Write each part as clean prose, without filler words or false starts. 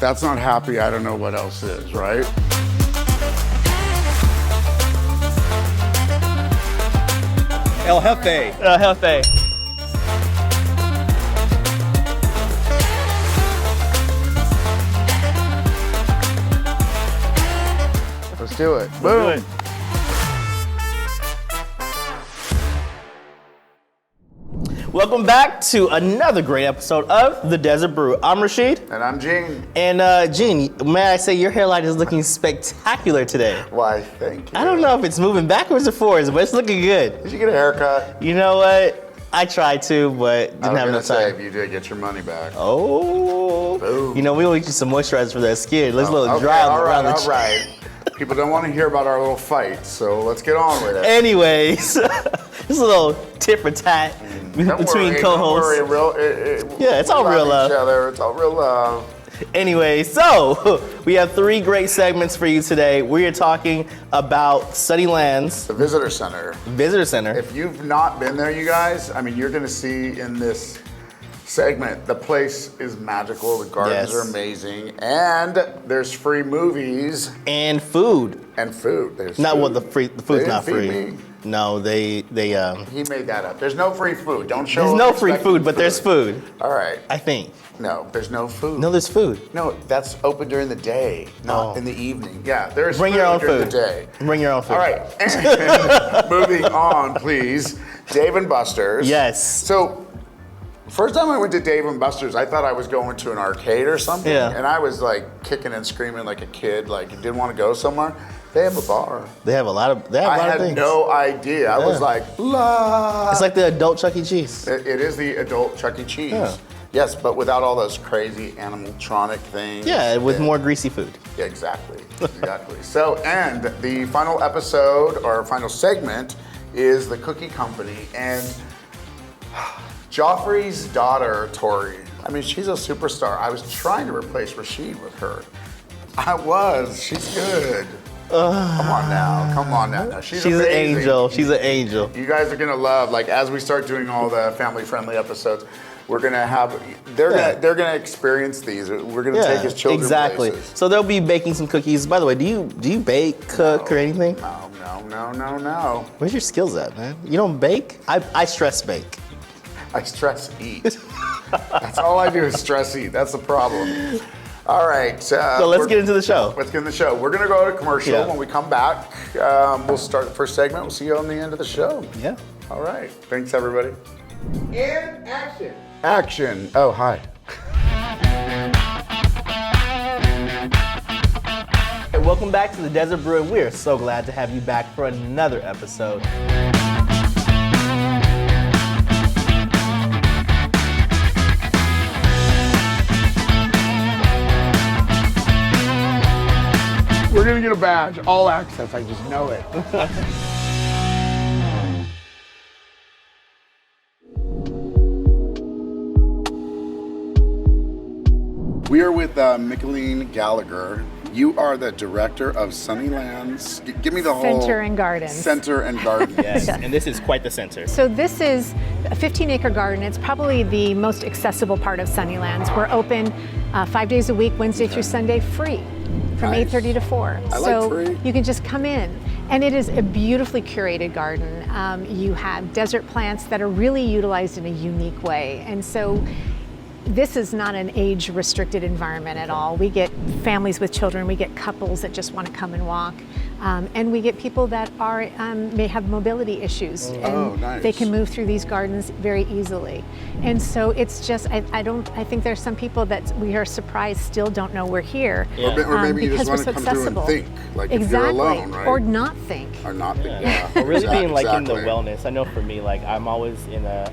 that's not happy, I don't know what else is, right? El Jefe. El Jefe. Let's do it. Do Boom. it. Welcome back to another great episode of The Desert Brew. I'm Rashid. And I'm Gene. And Gene, may I say your hairline is looking spectacular today. Why, thank you. I don't know if it's moving backwards or forwards, but it's looking good. Did you get a haircut? You know what? I tried to, but didn't have enough Say, time. if you did, get your money back. Oh. Boom. You know, we'll get you some moisturizer for that skin. It looks a little Okay, dry all around right, the all right. People don't want to hear about our little fight, so let's get on with it. Anyways, just a little tit for tat between co-hosts. Don't worry, Yeah, it's all we real love. Each other. It's all real love. Anyway, so we have 3 great segments for you today. We are talking about Sunnylands The Visitor Center. Visitor Center. If you've not been there, you guys, I mean, you're going to see in this segment, the place is magical. The gardens are amazing, and there's free movies And food. and food. There's Not food. what the food's They not didn't feed free. me. No, they He made that up. There's no free food. Don't show there's up no free expecting food, but there's food. All right. I think. No, there's no food. No, there's food. No, that's open during the day, not Oh. in the evening. Yeah, there's Bring food your own during food. the day. Bring your own food. All right. And moving on, please. Dave and Buster's. Yes. So, first time I went to Dave and Buster's, I thought I was going to an arcade or something. Yeah. And I was like kicking and screaming like a kid, like didn't want to go somewhere. They have a bar. They have a lot of. They have a I lot of had things. no idea. I was Yeah. like, la. It's like the adult Chuck E. Cheese. It is the adult Chuck E. Cheese. Yeah. Yes, but without all those crazy animatronic things. Yeah, with more greasy food. Yeah, exactly. Exactly. So, and the final episode or final segment is the cookie company. And Joffrey's daughter, Torrey, I mean, she's a superstar. I was trying to replace Rashid with her. I was. She's good. Come on now. Come on now. She's an amazing. angel. She's an angel. You guys are gonna love, like, as we start doing all the family-friendly episodes, we're gonna have, they're gonna experience these. We're gonna take his children exactly. places. So they'll be baking some cookies. By the way, do you bake, cook, or anything? No. Where's your skills at, man? You don't bake? I stress bake. I stress eat. That's all I do is stress eat. That's the problem. All right. So let's get into the show. Let's get in the show. We're gonna go to commercial. Yeah. When we come back, we'll start the first segment. We'll see you on the end of the show. Yeah. All right. Thanks, everybody. And action. Action. Oh, hi. Hey, welcome back to the Desert Brew. We are so glad to have you back for another episode. We're gonna get a badge, all access. I just know it. We are with Micheline Gallagher. You are the director of Sunnylands. Give me the whole Center and Gardens. Center and Gardens. Yes, and this is quite the center. So this is a 15-acre garden. It's probably the most accessible part of Sunnylands. We're open 5 days a week, Wednesday through Sunday, free, from Nice. 8:30 to 4. I like So free. you can just come in. And it is a beautifully curated garden. You have desert plants that are really utilized in a unique way. And so this is not an age-restricted environment at all. We get families with children, we get couples that just want to come and walk, and we get people that are may have mobility issues, and nice. they can move through these gardens very easily. And so it's just, I think there's some people that we are surprised still don't know we're here. Yeah. Or maybe you because just want we're to so come through and accessible. think, like if Exactly. you're alone, right? Or not think. Or not think, yeah. Or really being like in the Exactly. wellness. I know for me, like I'm always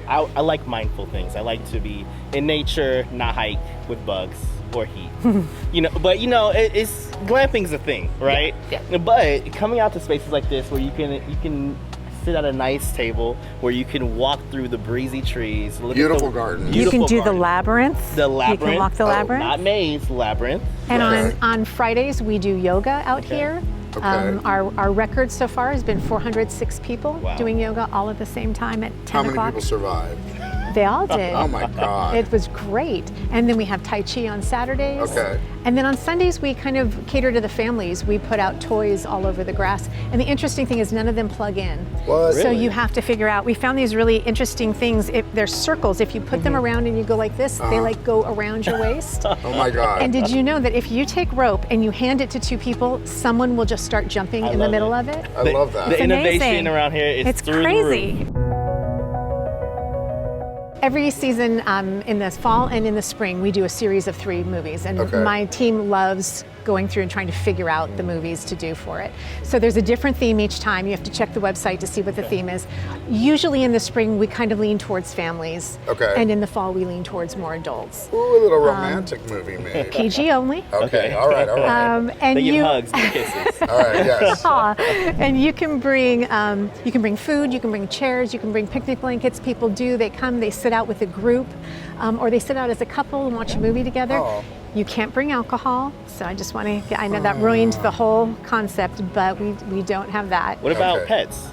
I like mindful things. I like to be in nature, not hike with bugs or heat. It's glamping's a thing, right? Yeah. But coming out to spaces like this where you can sit at a nice table, where you can walk through the breezy trees, look Beautiful at the gardens. You can beautiful do the gardens. labyrinth. The labyrinth. You can walk the labyrinth. Not maze, labyrinth. And Okay. on Fridays, we do yoga out Okay. here. Okay. Our record so far has been 406 people Wow. doing yoga all at the same time at 10 How many o'clock. people survived? They all did. Oh my God. It was great. And then we have Tai Chi on Saturdays. Okay. And then on Sundays, we kind of cater to the families. We put out toys all over the grass. And the interesting thing is none of them plug in. What? So Really? you have to figure out, we found these really interesting things. They're circles. If you put them around and you go like this, they like go around your waist. Oh my God. And did you know that if you take rope and you hand it to two people, someone will just start jumping in the love middle it. of it? I love that. The innovation amazing. around here is It's through crazy. the roof. Every season in the fall and in the spring, we do a series of 3 movies. And Okay. my team loves going through and trying to figure out the movies to do for it. So there's a different theme each time. You have to check the website to see what the theme is. Usually in the spring, we kind of lean towards families. Okay. And in the fall, we lean towards more adults. Ooh, a little romantic movie maybe. PG only. Okay, all right. And They you, give hugs and kisses. All right, yes. Aw. And you can bring food, you can bring chairs, you can bring picnic blankets. People do. They come, they sit out with a group, or they sit out as a couple and watch a movie together. Oh. You can't bring alcohol, so I just want to. I know that ruined the whole concept, but we don't have that. What about Okay. pets?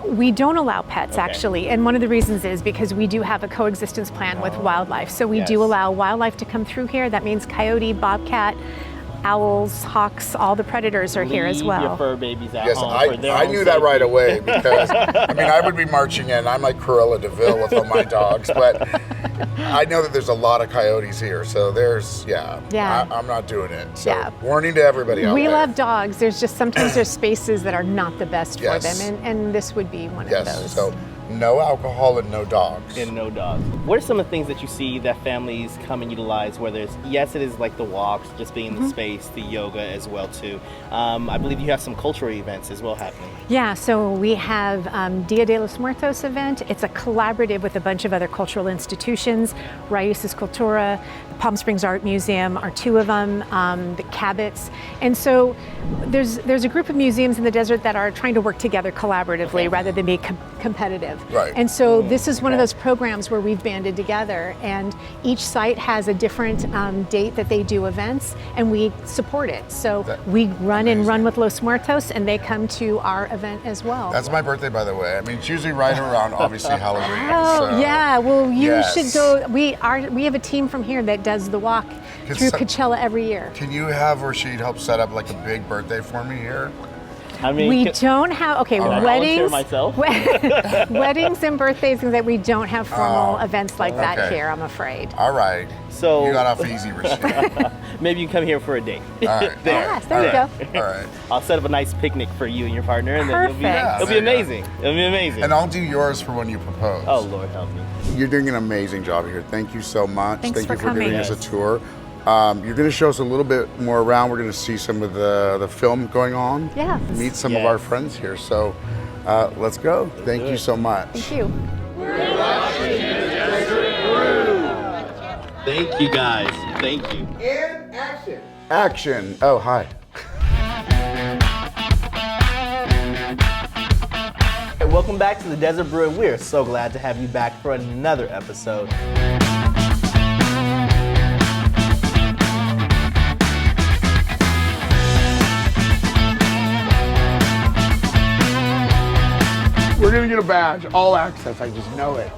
We don't allow pets Okay. actually, and one of the reasons is because we do have a coexistence plan with wildlife. So we do Yes. allow wildlife to come through here. That means coyote, bobcat, owls, hawks, all the predators are here as Leave well. your fur babies at Yes, home for their I own knew that right safety. away because, I mean, I would be marching in. I'm like Cruella de Vil with all my dogs, but I know that there's a lot of coyotes here. So Yeah. I'm not doing it. So Yeah. warning to everybody out We there. love dogs. There's just sometimes there's spaces that are not the best Yes. for them, and this would be one of Yes, those. so no alcohol and no dogs. And no dogs. What are some of the things that you see that families come and utilize? Whether it's it is like the walks, just being in the space, the yoga as well too. I believe you have some cultural events as well happening. Yeah, so we have Dia de los Muertos event. It's a collaborative with a bunch of other cultural institutions. Raíces Cultura, the Palm Springs Art Museum are 2 of them, the Cabots. And so there's a group of museums in the desert that are trying to work together collaboratively rather than be competitive. Right. And so this is one of those programs where we've banded together, and each site has a different date that they do events, and we support it. So we run with Los Muertos, and they come to our event as well. That's my birthday, by the way. I mean, it's usually right around, obviously, Halloween. Oh so. yeah, well you Yes. should go. We have a team from here that does the walk Can through some- Coachella every year. Can you have Rashid help set up like a big birthday for me here? I mean, We don't have Can I volunteer weddings, myself? weddings and birthdays, and that we don't have formal Oh, events like that okay. here. I'm afraid. All right. So- you got off easy, Rashid. maybe you can come here for a date. All right. Yes, there you All go. right. All right. I'll set up a nice picnic for you and your partner, and then Perfect. Yeah, it'll be there you go. amazing. It'll be amazing. And I'll do yours for when you propose. Oh Lord, help me. You're doing an amazing job here. Thank you so much. Thanks Thank for you for coming. giving us a Yes. tour. You're going to show us a little bit more around. We're going to see some of the film going on. Yes. Meet some of Yes. our friends here. So let's go. Thank do you it. so much. Thank you. Thank you guys. Thank you. And action. Action. Oh, hi. Hey, welcome back to the Desert Brew, and we're so glad to have you back for another episode. We're going to get a badge. All access. I just know it.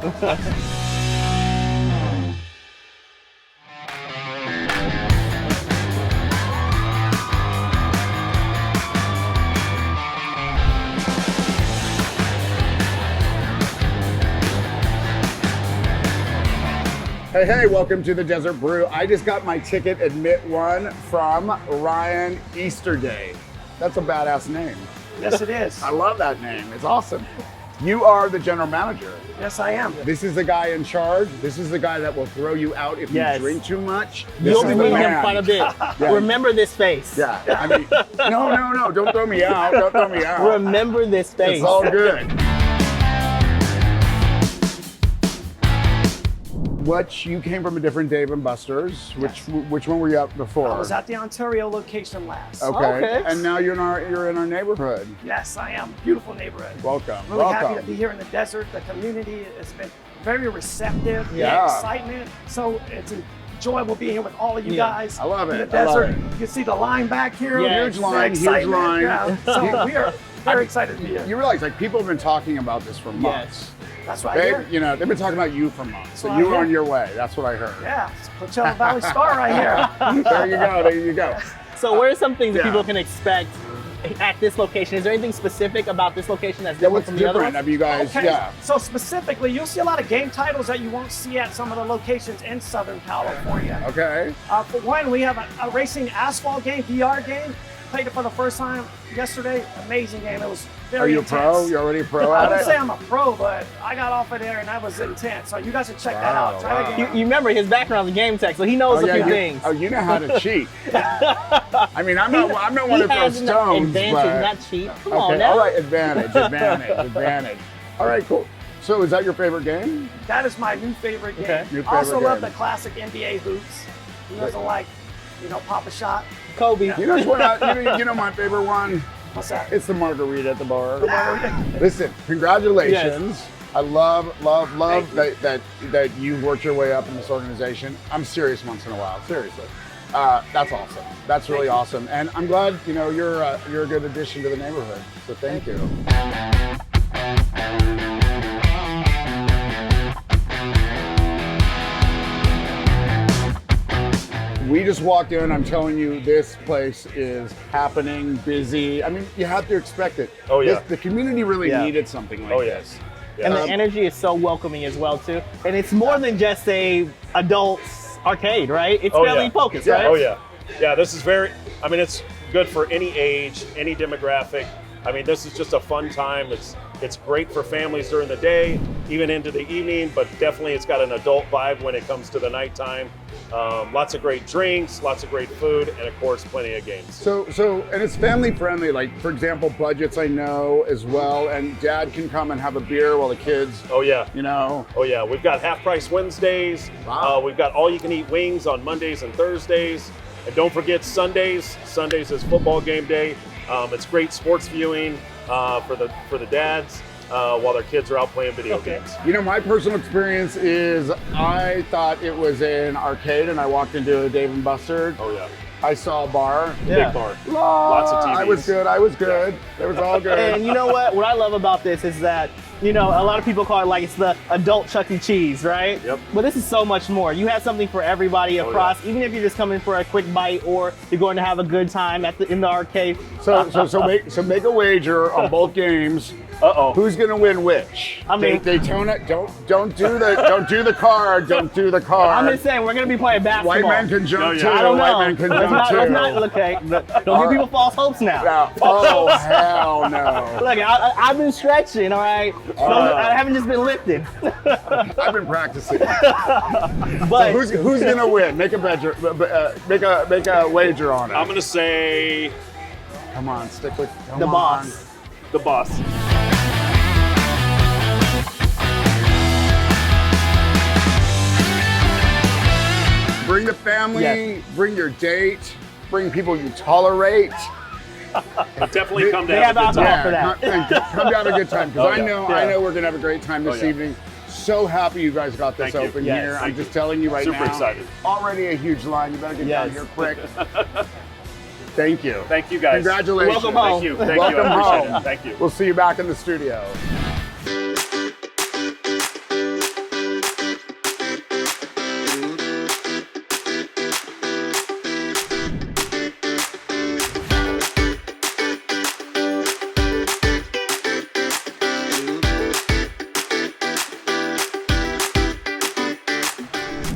Hey, welcome to the Desert Brew. I just got my ticket, admit one, from Ryan Easterday. That's a badass name. Yes, it is. I love that name. It's awesome. You are the general manager. Yes, I am. This is the guy in charge. This is the guy that will throw you out if Yes. you drink too much. You'll This be is the meeting him man. quite a bit. Yeah. Remember this face. Yeah, I mean, no, don't throw me out. Don't throw me out. Remember this face. It's all good. You came from a different Dave and Buster's. Which one were you at before? I was at the Ontario location last. Okay. Okay. And now you're in our neighborhood. Yes, I am. Beautiful neighborhood. Welcome. Really happy Welcome. to be here in the desert. The community has been very receptive. Yeah. Excitement. So it's enjoyable being here with all of you Yeah. guys. I love In it. the I love desert. it. You can see the line back here. Yeah. Huge The line, huge excitement. line. Yeah. So we are very excited to be here. You realize, like, people have been talking about this for months. That's right here. You know, they've been talking about you for months. So Right you were here. on your way. That's what I heard. Yeah, it's Coachella Valley Star right here. There you go. There you go. So what are some things that Yeah. people can expect at this location? Is there anything specific about this location that's Yeah, different what's from the other different? ones? Have you guys? Okay, Yeah. so specifically, you'll see a lot of game titles that you won't see at some of the locations in Southern California. Okay. For one, we have a racing asphalt game, VR game. Played it for the first time yesterday. Amazing game. It was very Are you a intense. pro? You're already a pro I at wouldn't it? say I'm a pro, but I got off of there and that was intense. So you guys should check that out. Try wow. that You, game. you remember his background's a game tech, so he knows a few things. Oh, you know how to cheat. I mean, I'm not one He to throw has an stones, advantage, but not cheat. Come okay. on now. All right, advantage. All right, cool. So, is that your favorite game? That is my new favorite game. Okay. Your I also favorite love game. the classic NBA hoops. Who doesn't like, pop a shot? Kobe. You know what? You know my favorite one. What's that? It's the margarita at the bar. Listen, congratulations. I love that you've worked your way up in this organization. I'm serious once in a while, seriously. That's awesome. That's really awesome, and I'm glad you're a good addition to the neighborhood. So thank you. We just walked in. I'm telling you, this place is happening, busy. I mean, you have to expect it. Oh, yeah. The community really Yeah. needed something like Oh, this. yes. And the energy is so welcoming as well too. And it's more than just a adults arcade, right? It's Oh, family yeah. focused, Yeah. right? Oh yeah, yeah. This is it's good for any age, any demographic. I mean, this is just a fun time. It's great for families during the day, even into the evening. But definitely, it's got an adult vibe when it comes to the nighttime. Lots of great drinks, lots of great food, and of course, plenty of games. So, and it's family friendly. Like, for example, budgets I know as well, and Dad can come and have a beer while the kids, Oh yeah. Oh yeah, we've got half price Wednesdays. Wow. We've got all you can eat wings on Mondays and Thursdays. And don't forget Sundays. Sundays is football game day. It's great sports viewing for the dads while their kids are out playing video games. My personal experience is I thought it was an arcade, and I walked into a Dave & Buster's. Oh yeah, I saw a bar. Yeah. big bar. Lots of TVs. I was good. It was all good. And you know what? What I love about this is that, a lot of people call it like it's the adult Chuck E. Cheese, right? Yep. But this is so much more. You have something for everybody across, even if you're just coming for a quick bite or you're going to have a good time in the arcade. So make a wager on both games. Uh-oh. Who's gonna win which? I mean- Daytona. Don't do the card. Don't do the card. I'm just saying, we're going to be playing basketball. White man can jump No, yeah. too. I don't know. White man can jump too. Let's not, okay. Don't give people false hopes now. No. Oh hell no! Look, I've been stretching, all right? I haven't just been lifting. I've been practicing. But Who's gonna win? Make a wager. Make a wager on it. I'm gonna say Come on, stick with the boss. the boss. Bring the family. Yes. Bring your date. Bring people you tolerate. Definitely come They down. have a good alcohol time. for that. Come down to a good time because Oh, yeah. I know we're gonna have a great time this yeah. evening. So happy you guys got this Thank you. open Yes, here. I'm thank just you. telling you right Super now. excited. Already a huge line. You better get down Yes. here quick. Thank you. Thank you guys. Congratulations. Welcome home. Thank you. Thank Welcome you. I appreciate home. it. Thank you. We'll see you back in the studio.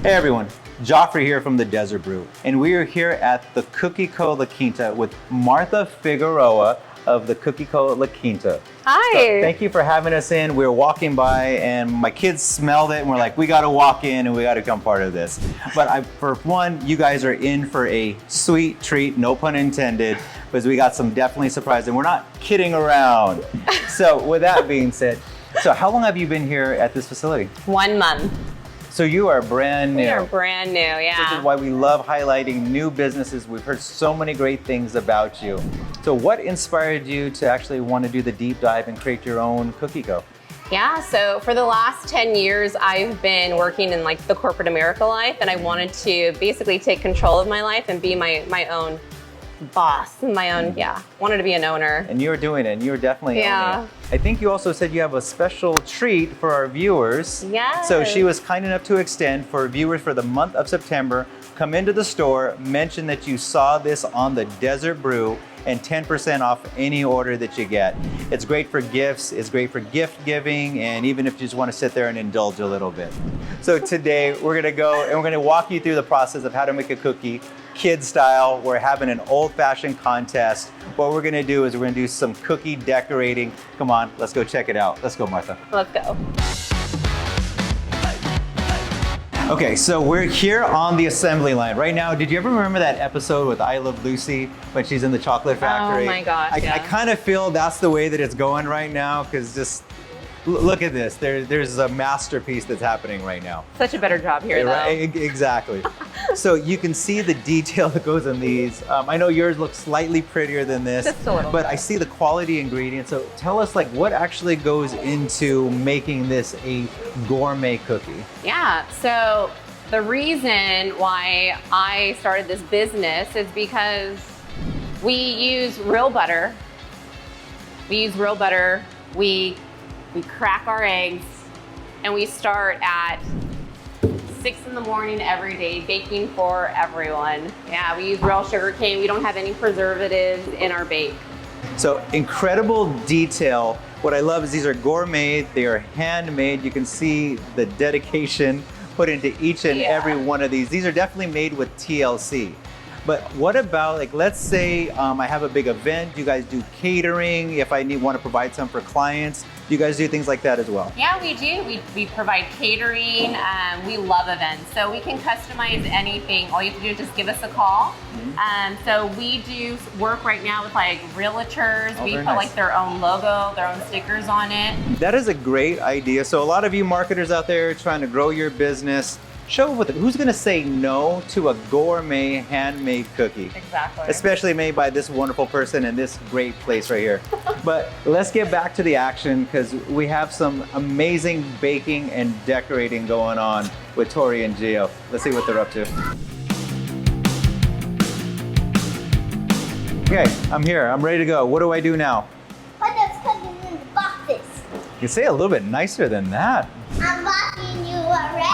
Hey everyone, Joffrey here from the Desert Brew, and we are here at the Cookie Co La Quinta with Martha Figueroa of the Cookie Co La Quinta. Hi. So thank you for having us in. We were walking by and my kids smelled it and we're like, we gotta walk in and we gotta become part of this. But for one, you guys are in for a sweet treat, no pun intended, because we got some definitely surprised and we're not kidding around. So with that being said, so how long have you been here at this facility? 1 month. So you are brand new. We are brand new, This yeah. is why we love highlighting new businesses. We've heard so many great things about you. So what inspired you to actually want to do the deep dive and create your own Cookie Co? Yeah, so for the last 10 years, I've been working in like the corporate America life, and I wanted to basically take control of my life and be my own boss, my own, wanted to be an owner. And you're doing it, and you're definitely owning it. I think you also said you have a special treat for our viewers. Yes. So she was kind enough to extend for viewers for the month of September. Come into the store, mention that you saw this on the Desert Brew, and 10% off any order that you get. It's great for gifts, it's great for gift giving, and even if you just want to sit there and indulge a little bit. So today we're gonna go and we're gonna walk you through the process of how to make a cookie, kid style. We're having an old-fashioned contest. What we're gonna do is we're gonna do some cookie decorating. Come on, let's go check it out. Let's go, Martha. Let's go. Okay, so we're here on the assembly line. Right now, did you ever remember that episode with I Love Lucy when she's in the chocolate factory? Oh my gosh, I kind of feel that's the way that it's going right now, because just look at this. There's a masterpiece that's happening right now. Such a better job here, though. Right, exactly. So you can see the detail that goes in these. I know yours looks slightly prettier than this, Just a little but bit. I see the quality ingredients. So tell us, like, what actually goes into making this a gourmet cookie? Yeah, so the reason why I started this business is because we use real butter. We crack our eggs, and we start at 6 in the morning every day baking for everyone. Yeah, we use real sugar cane. We don't have any preservatives in our bake. So incredible detail. What I love is these are gourmet, they are handmade. You can see the dedication put into each and every one of these. These are definitely made with TLC. But what about, like, let's say I have a big event, you guys do catering, if I want to provide some for clients, do you guys do things like that as well? Yeah, we do. We provide catering. We love events. So we can customize anything. All you have to do is just give us a call. So we do work right now with like realtors. We put like their own logo, their own stickers on it. That is a great idea. So a lot of you marketers out there trying to grow your business, show with it. Who's gonna say no to a gourmet handmade cookie? Exactly. Especially made by this wonderful person in this great place right here. But let's get back to the action, because we have some amazing baking and decorating going on with Torrey and Gio. Let's see what they're up to. Okay, I'm here, I'm ready to go. What do I do now? Put those cookies in the boxes. You say a little bit nicer than that. I'm walking you around.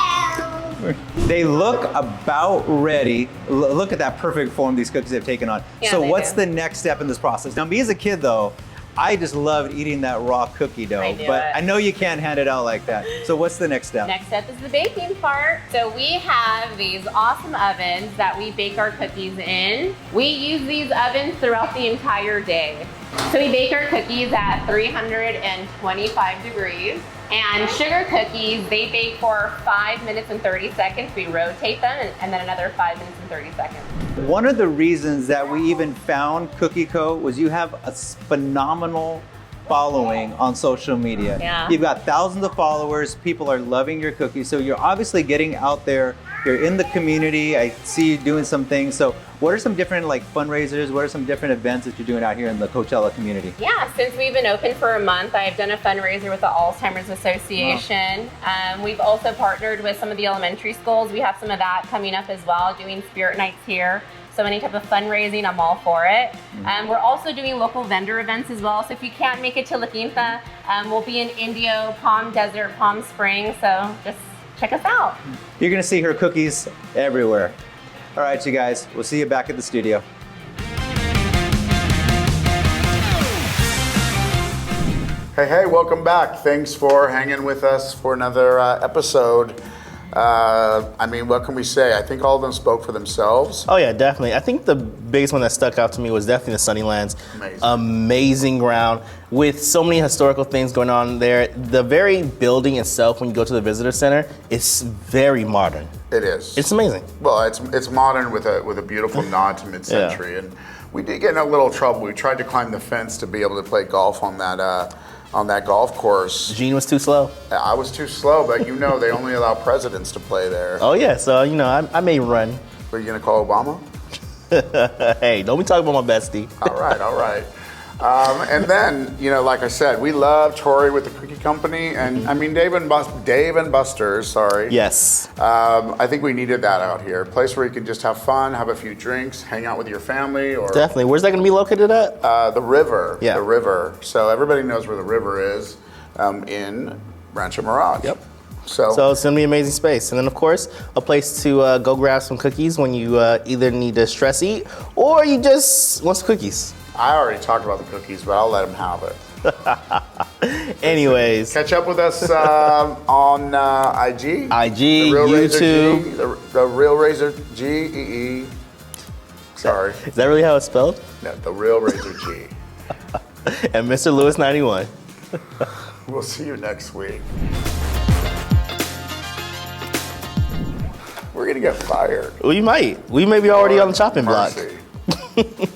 They look about ready. Look at that perfect form these cookies have taken on. Yeah, so they what's do. the next step in this process? Now, me as a kid though, I just loved eating that raw cookie dough, I knew but it. I know you can't hand it out like that. So what's the next step? Next step is the baking part. So we have these awesome ovens that we bake our cookies in. We use these ovens throughout the entire day. So we bake our cookies at 325 degrees. And sugar cookies, they bake for 5 minutes and 30 seconds. We rotate them, and then another 5 minutes and 30 seconds. One of the reasons that we even found Cookie Co. was you have a phenomenal following on social media. Yeah. You've got thousands of followers, people are loving your cookies, so you're obviously getting out there, you're in the community, I see you doing some things. So what are some different like fundraisers, what are some different events that you're doing out here in the Coachella community? Yeah, since we've been open for a month, I've done a fundraiser with the Alzheimer's Association. We've also partnered with some of the elementary schools. We have some of that coming up as well, doing spirit nights here. So any type of fundraising, I'm all for it. We're also doing local vendor events as well. So if you can't make it to La Quinta, we'll be in Indio, Palm Desert, Palm Springs. So just check us out. You're gonna see her cookies everywhere. All right, you guys, we'll see you back at the studio. Hey, welcome back. Thanks for hanging with us for another episode. I mean, what can we say? I think all of them spoke for themselves. Oh yeah, definitely. I think the biggest one that stuck out to me was definitely the Sunnylands. Amazing ground with so many historical things going on there. The very building itself, when you go to the visitor center, is very modern. It is. It's amazing. Well, it's modern with a beautiful nod to mid-century, and we did get in a little trouble. We tried to climb the fence to be able to play golf on that golf course. Gene was too slow. I was too slow, but you know they only allow presidents to play there. Oh yeah, so you know I may run. Were you gonna call Obama? Hey, don't be talking about my bestie. All right. And then, like I said, we love Torrey with the Cookie Company, and I mean Dave and Buster's. Sorry. Yes. I think we needed that out here. A place where you can just have fun, have a few drinks, hang out with your family, or Definitely. Where's that going to be located at? the river. Yeah. The river. So everybody knows where the river is in Rancho Mirage. Yep. So it's going to be an amazing space. And then, of course, a place to go grab some cookies when you either need to stress eat or you just want some cookies. I already talked about the cookies, but I'll let him have it. Anyways. Catch up with us on IG. IG, The Real Razor YouTube. G, the Real Razor G-E-E. Sorry. Is that really how it's spelled? No, the Real Razor G. And Mr. Lewis 91. We'll see you next week. We're going to get fired. We might. We may be already on the chopping block. Mercy.